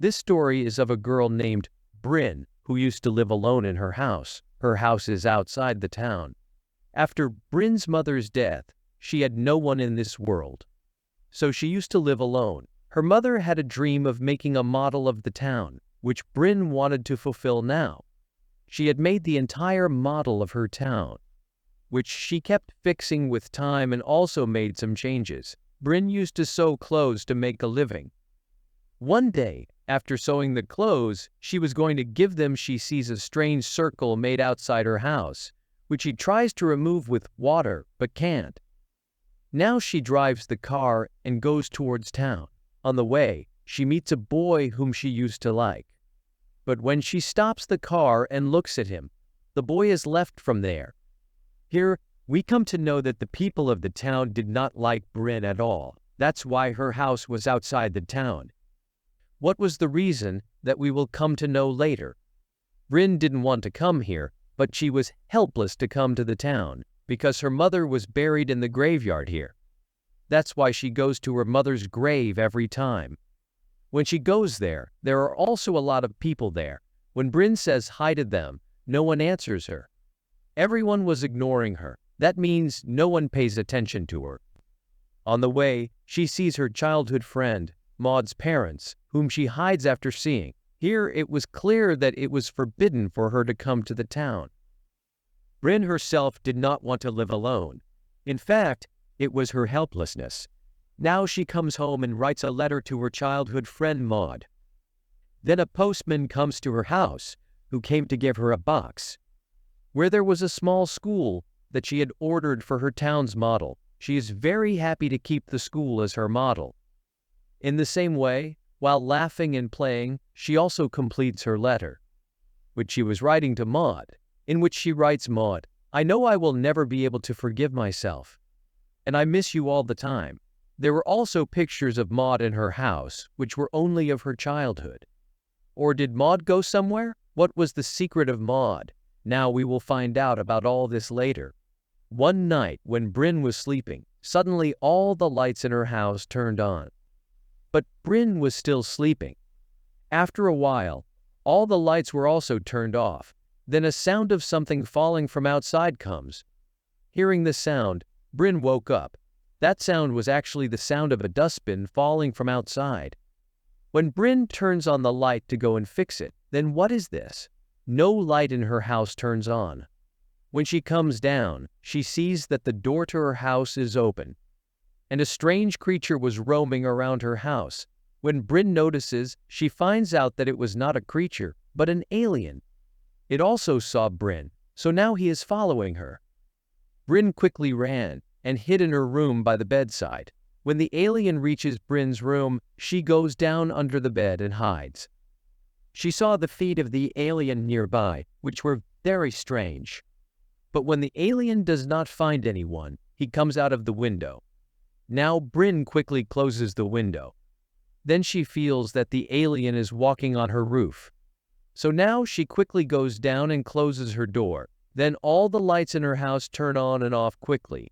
This story is of a girl named Bryn who used to live alone in her house. Her house is outside the town. After Bryn's mother's death, she had no one in this world. So she used to live alone. Her mother had a dream of making a model of the town, which Bryn wanted to fulfill now. She had made the entire model of her town, which she kept fixing with time and also made some changes. Bryn used to sew clothes to make a living. One day, after sewing the clothes, she was going to give them. She sees a strange circle made outside her house, which she tries to remove with water but can't. Now she drives the car and goes towards town. On the way, she meets a boy whom she used to like. But when she stops the car and looks at him, the boy is left from there. Here, we come to know that the people of the town did not like Bryn at all. That's why her house was outside the town. What was the reason that we will come to know later? Bryn didn't want to come here, but she was helpless to come to the town because her mother was buried in the graveyard here. That's why she goes to her mother's grave every time. When she goes there, there are also a lot of people there. When Bryn says hi to them, no one answers her. Everyone was ignoring her. That means no one pays attention to her. On the way, she sees her childhood friend, Maude's parents, whom she hides after seeing. Here it was clear that it was forbidden for her to come to the town. Bryn herself did not want to live alone. In fact, it was her helplessness. Now she comes home and writes a letter to her childhood friend Maude. Then a postman comes to her house, who came to give her a box, where there was a small school that she had ordered for her town's model. She is very happy to keep the school as her model. In the same way, while laughing and playing, she also completes her letter, which she was writing to Maude, in which she writes, "Maude, I know I will never be able to forgive myself, and I miss you all the time." There were also pictures of Maude in her house, which were only of her childhood. Or did Maude go somewhere? What was the secret of Maude? Now we will find out about all this later. One night, when Bryn was sleeping, suddenly all the lights in her house turned on. But Bryn was still sleeping. After a while, all the lights were also turned off. Then a sound of something falling from outside comes. Hearing the sound, Bryn woke up. That sound was actually the sound of a dustbin falling from outside. When Bryn turns on the light to go and fix it, then what is this? No light in her house turns on. When she comes down, she sees that the door to her house is open, and a strange creature was roaming around her house. When Bryn notices, she finds out that it was not a creature, but an alien. It also saw Bryn, so now he is following her. Bryn quickly ran and hid in her room by the bedside. When the alien reaches Bryn's room, she goes down under the bed and hides. She saw the feet of the alien nearby, which were very strange. But when the alien does not find anyone, he comes out of the window. Now Bryn quickly closes the window. Then she feels that the alien is walking on her roof. So now she quickly goes down and closes her door. Then all the lights in her house turn on and off quickly.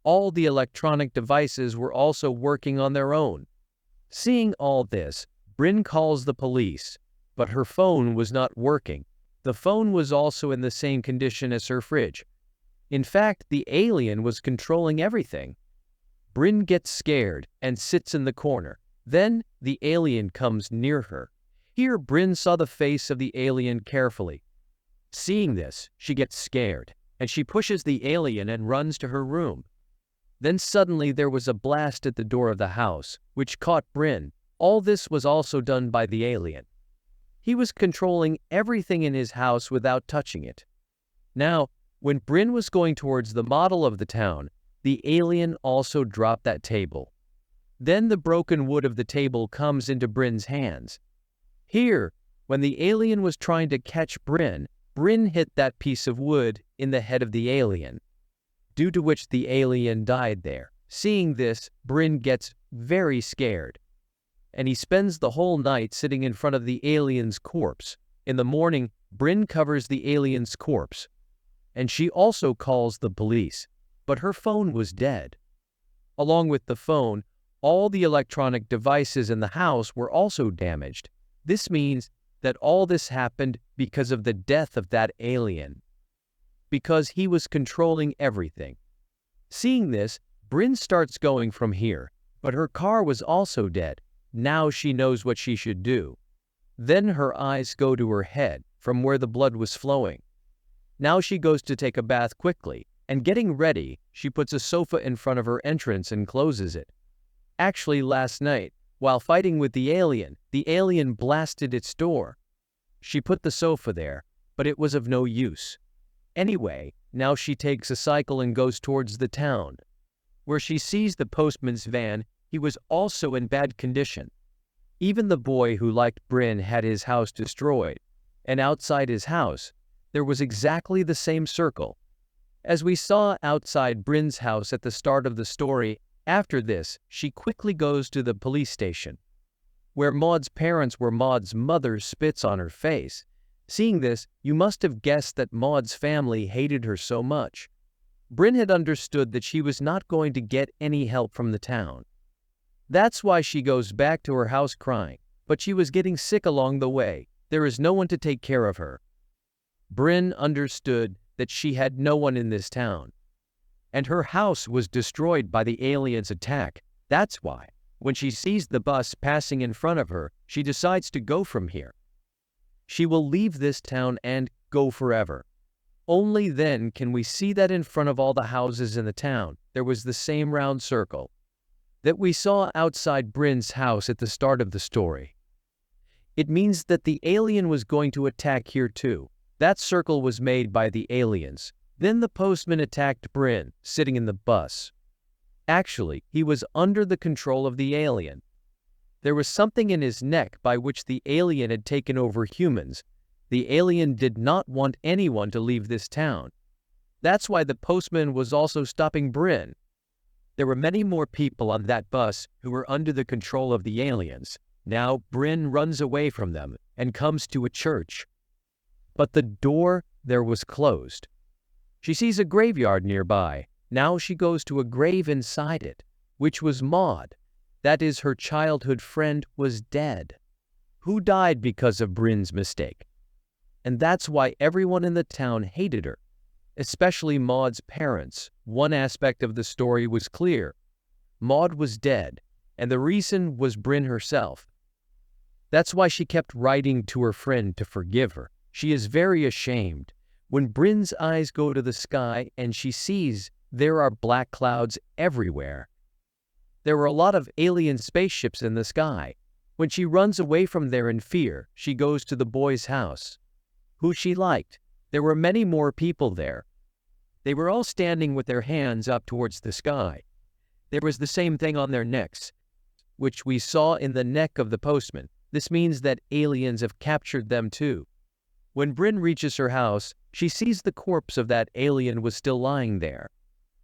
All the electronic devices were also working on their own. Seeing all this, Bryn calls the police, but her phone was not working. The phone was also in the same condition as her fridge. In fact, the alien was controlling everything. Bryn gets scared and sits in the corner. Then the alien comes near her. Here Bryn saw the face of the alien carefully. Seeing this, she gets scared, and she pushes the alien and runs to her room. Then suddenly there was a blast at the door of the house, which caught Bryn. All this was also done by the alien. He was controlling everything in his house without touching it. Now, when Bryn was going towards the model of the town, the alien also dropped that table. Then the broken wood of the table comes into Bryn's hands. Here, when the alien was trying to catch Bryn, Bryn hit that piece of wood in the head of the alien, due to which the alien died there. Seeing this, Bryn gets very scared, and he spends the whole night sitting in front of the alien's corpse. In the morning, Bryn covers the alien's corpse, and she also calls the police, but her phone was dead. Along with the phone, all the electronic devices in the house were also damaged. This means that all this happened because of the death of that alien, because he was controlling everything. Seeing this, Bryn starts going from here, but her car was also dead. Now she knows what she should do. Then her eyes go to her head, from where the blood was flowing. Now she goes to take a bath quickly, and getting ready, she puts a sofa in front of her entrance and closes it. Actually, last night, while fighting with the alien blasted its door. She put the sofa there, but it was of no use. Anyway, now she takes a cycle and goes towards the town, where she sees the postman's van. He was also in bad condition. Even the boy who liked Bryn had his house destroyed, and outside his house, there was exactly the same circle. As we saw outside Bryn's house at the start of the story, after this, she quickly goes to the police station, where Maude's parents were. Maude's mother spits on her face. Seeing this, you must have guessed that Maude's family hated her so much. Bryn had understood that she was not going to get any help from the town. That's why she goes back to her house crying, but she was getting sick along the way. There is no one to take care of her. Bryn understood that she had no one in this town, and her house was destroyed by the aliens' attack. That's why, when she sees the bus passing in front of her, she decides to go from here. She will leave this town and go forever. Only then can we see that in front of all the houses in the town, there was the same round circle that we saw outside Bryn's house at the start of the story. It means that the alien was going to attack here too. That circle was made by the aliens. Then the postman attacked Bryn, sitting in the bus. Actually, he was under the control of the alien. There was something in his neck by which the alien had taken over humans. The alien did not want anyone to leave this town. That's why the postman was also stopping Bryn. There were many more people on that bus who were under the control of the aliens. Now Bryn runs away from them and comes to a church. But the door there was closed. She sees a graveyard nearby. Now she goes to a grave inside it, which was Maude. That is, her childhood friend was dead, who died because of Bryn's mistake. And that's why everyone in the town hated her, especially Maude's parents. One aspect of the story was clear. Maude was dead, and the reason was Bryn herself. That's why she kept writing to her friend to forgive her. She is very ashamed. When Bryn's eyes go to the sky and she sees there are black clouds everywhere. There were a lot of alien spaceships in the sky. When she runs away from there in fear, she goes to the boy's house, who she liked. There were many more people there. They were all standing with their hands up towards the sky. There was the same thing on their necks, which we saw in the neck of the postman. This means that aliens have captured them too. When Bryn reaches her house, she sees the corpse of that alien was still lying there.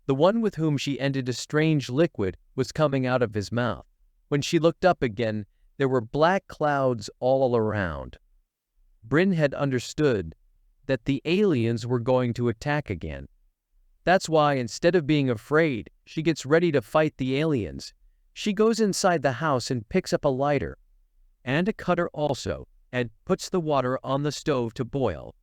The one with whom she ended a strange liquid was coming out of his mouth. When she looked up again, there were black clouds all around. Bryn had understood that the aliens were going to attack again. That's why, instead of being afraid, she gets ready to fight the aliens. She goes inside the house and picks up a lighter, and a cutter also, and puts the water on the stove to boil.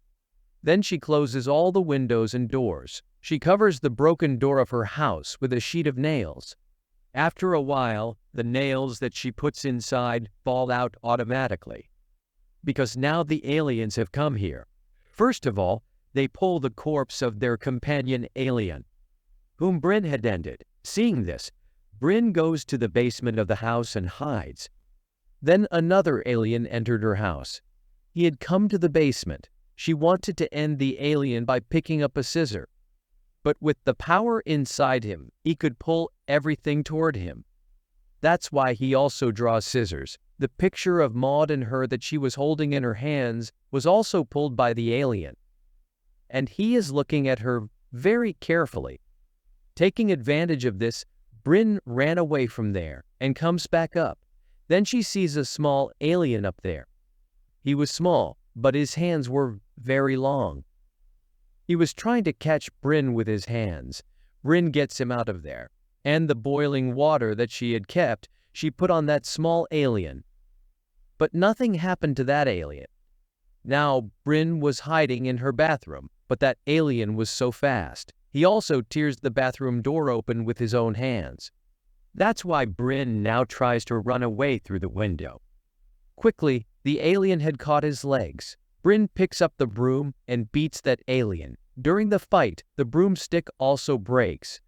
Then she closes all the windows and doors. She covers the broken door of her house with a sheet of nails. After a while, the nails that she puts inside fall out automatically, because now the aliens have come here. First of all, they pull the corpse of their companion alien, whom Bryn had ended. Seeing this, Bryn goes to the basement of the house and hides. Then another alien entered her house. He had come to the basement. She wanted to end the alien by picking up a scissor. But with the power inside him, he could pull everything toward him. That's why he also draws scissors. The picture of Maude and her that she was holding in her hands was also pulled by the alien. And he is looking at her very carefully. Taking advantage of this, Bryn ran away from there and comes back up. Then she sees a small alien up there. He was small, but his hands were very long. He was trying to catch Bryn with his hands. Bryn gets him out of there, and the boiling water that she had kept, she put on that small alien. But nothing happened to that alien. Now, Bryn was hiding in her bathroom, but that alien was so fast. He also tears the bathroom door open with his own hands. That's why Bryn now tries to run away through the window. Quickly, the alien had caught his legs. Bryn picks up the broom and beats that alien. During the fight, the broomstick also breaks.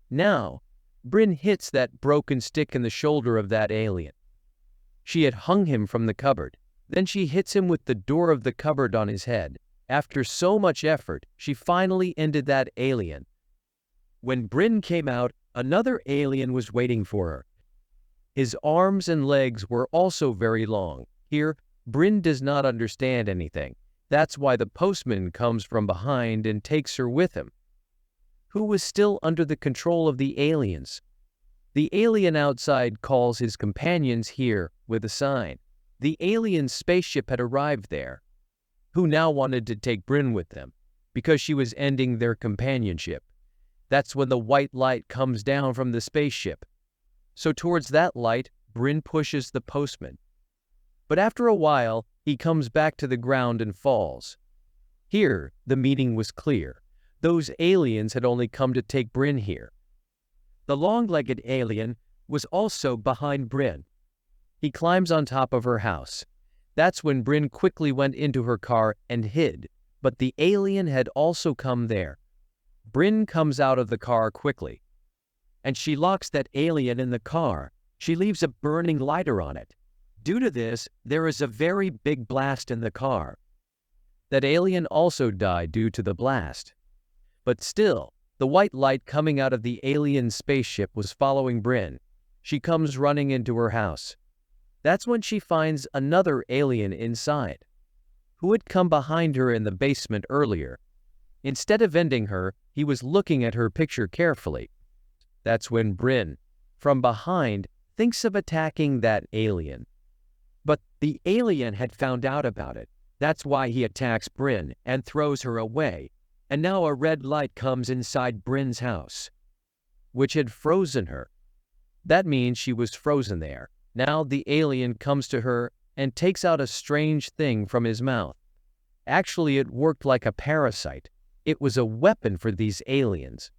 Now, Bryn hits that broken stick in the shoulder of that alien. She had hung him from the cupboard. Then she hits him with the door of the cupboard on his head. After so much effort, she finally ended that alien. When Bryn came out, another alien was waiting for her. His arms and legs were also very long. Here, Bryn does not understand anything. That's why the postman comes from behind and takes her with him, who was still under the control of the aliens. The alien outside calls his companions here with a sign. The alien spaceship had arrived there, who now wanted to take Bryn with them, because she was ending their companionship. That's when the white light comes down from the spaceship. So towards that light, Bryn pushes the postman. But after a while, he comes back to the ground and falls. Here, the meaning was clear. Those aliens had only come to take Bryn here. The long-legged alien was also behind Bryn. He climbs on top of her house. That's when Bryn quickly went into her car and hid, but the alien had also come there. Bryn comes out of the car quickly, and she locks that alien in the car. She leaves a burning lighter on it. Due to this, there is a very big blast in the car. That alien also died due to the blast. But still, the white light coming out of the alien spaceship was following Bryn. She comes running into her house. That's when she finds another alien inside, who had come behind her in the basement earlier. Instead of ending her, he was looking at her picture carefully. That's when Bryn, from behind, thinks of attacking that alien. But the alien had found out about it. That's why he attacks Bryn and throws her away. And now a red light comes inside Bryn's house, which had frozen her. That means she was frozen there. Now the alien comes to her and takes out a strange thing from his mouth. Actually, it worked like a parasite. It was a weapon for these aliens,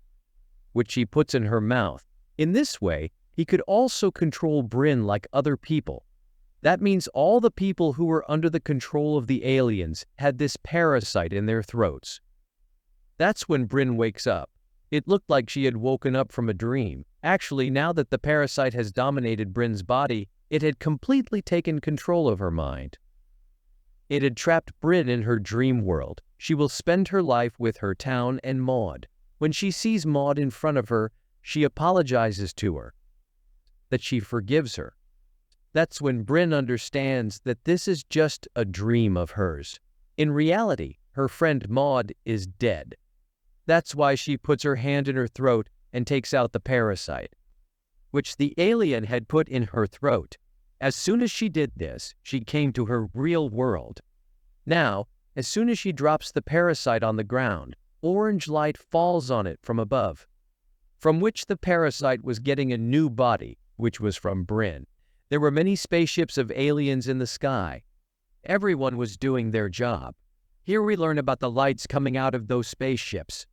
which he puts in her mouth. In this way, he could also control Bryn like other people. That means all the people who were under the control of the aliens had this parasite in their throats. That's when Bryn wakes up. It looked like she had woken up from a dream. Actually, now that the parasite has dominated Bryn's body, it had completely taken control of her mind. It had trapped Bryn in her dream world. She will spend her life with her town and Maude. When she sees Maude in front of her, she apologizes to her, that she forgives her. That's when Bryn understands that this is just a dream of hers. In reality, her friend Maude is dead. That's why she puts her hand in her throat and takes out the parasite, which the alien had put in her throat. As soon as she did this, she came to her real world. Now, as soon as she drops the parasite on the ground, orange light falls on it from above, from which the parasite was getting a new body, which was from Bryn. There were many spaceships of aliens in the sky. Everyone was doing their job. Here we learn about the lights coming out of those spaceships.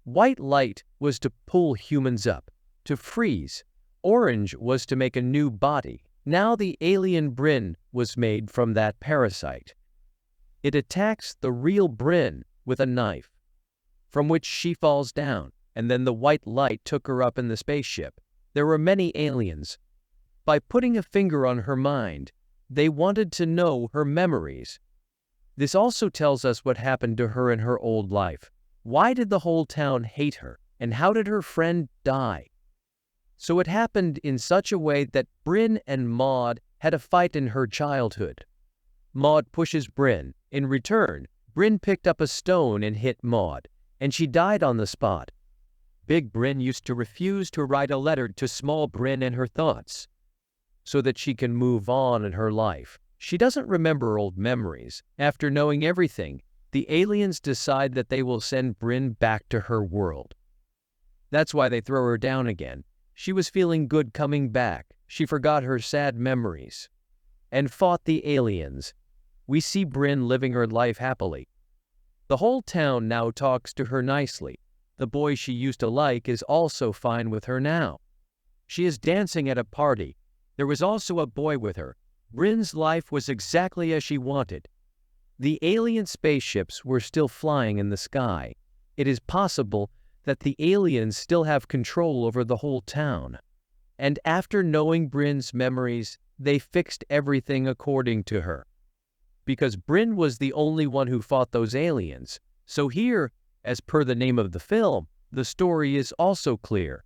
White light was to pull humans up, to freeze. Orange was to make a new body. Now the alien Bryn was made from that parasite. It attacks the real Bryn with a knife, from which she falls down, and then the white light took her up in the spaceship. There were many aliens. By putting a finger on her mind, they wanted to know her memories. This also tells us what happened to her in her old life. Why did the whole town hate her? And how did her friend die? So it happened in such a way that Bryn and Maude had a fight in her childhood. Maude pushes Bryn. In return, Bryn picked up a stone and hit Maude, and she died on the spot. Big Bryn used to refuse to write a letter to small Bryn and her thoughts, so that she can move on in her life. She doesn't remember old memories. After knowing everything, the aliens decide that they will send Bryn back to her world. That's why they throw her down again. She was feeling good coming back. She forgot her sad memories. and fought the aliens. We see Bryn living her life happily. The whole town now talks to her nicely. The boy she used to like is also fine with her now. She is dancing at a party. There was also a boy with her. Bryn's life was exactly as she wanted. The alien spaceships were still flying in the sky. It is possible that the aliens still have control over the whole town. And after knowing Bryn's memories, they fixed everything according to her. Because Bryn was the only one who fought those aliens. So here, as per the name of the film, the story is also clear.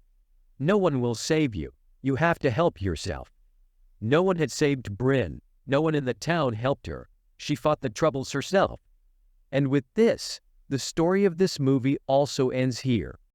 No one will save you. You have to help yourself. No one had saved Bryn. No one in the town helped her. She fought the troubles herself. And with this, the story of this movie also ends here.